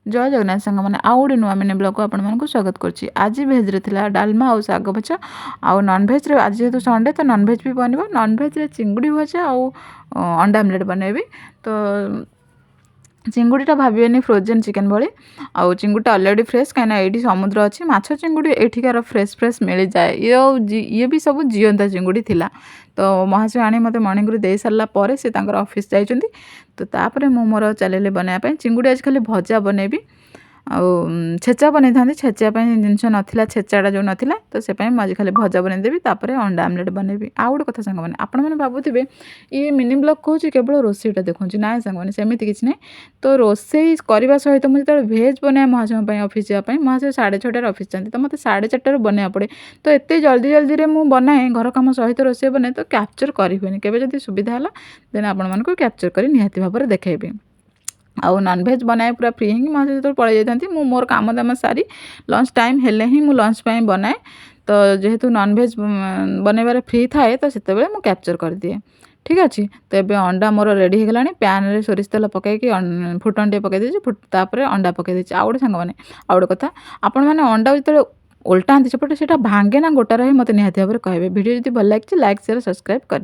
जय जगन्नाथ सांग मैंने आउ गोटे नुआ मिनी ब्लॉग को आपको स्वागत करुच्ची। आज भेज था डालमा और शाग भजा आउ नॉनभेज आज जेहेतु संडे तो नॉनभेज भी बन नॉनभेज चिंगुड़ी भजा आउ अंडा आमलेट बनैबी। तो चिंगुड़ीटा भावेनि फ्रोजेन चिकेन भली आउ चिंगुड़ीटा अलरेडी फ्रेश कहीं ये समुद्र अच्छी माछ चिंगुड़ी एठिकार फ्रेश फ्रेश मिल जाए। ये भी सब जीवंता चिंगुड़ी थिला। तो महाशय आनी मत मॉर्निंग रू दे सारा पर से ऑफिस जाइछंती। तो तापर मु मोर चलेले बनाया चिंगुड़ी आज खाली भजा बनैबी आउ छेचा बनै था छेचा जिनस नाला छेचाटा जो नाला तो से मुझे खाली भजा बनईदेवी तापर अंडा आमलेट बनैबी। आउ गोटे कथा सांग आपण मैंने भावुवे ये मिनी ब्लॉग कहूँ केवल रोसईटा देखुँ ना सांग मैंने सेमती किसी ना। तो रोसई करने सहित मुझे भेज बनाए महाशय ऑफिस जावाई महाशय 6:30 ऑफिस जाती तो मतलब 4:30 बनवा पड़े। तो एत जल्दी जल्दी मुझे बनाए घर कम सहित रोसई बनाए तो कैप्चर करें केवे जब सुविधा है देन आपण को कैप्चर कर निहाती भाव में देखी। आउ नॉनभेज बनाए पूरा फ्री हिंगी महाशय जो पलि जाती मोर काम दाम सारी लंच टाइम हेले ही मु लंच पाई बनाए। तो जेहेतु नॉनभेज बनइबार फ्री थाए तो से मुझे कैप्चर कर दिए। ठीक अच्छे तो ये अंडा मोर रेडी होगा पैन रे सोरिष तेल पकईकि फुटन टे पकई तापर अंडा पकई आउ गोटे सांग मैंने आउ गोटे कथा आपण मैंने अंडा जो उल्टा सेपटे से भांगे ना गोटा रही मत निहाती भाव में कहे। वीडियो जब भल लगे लाइक शेयर सब्सक्राइब कर।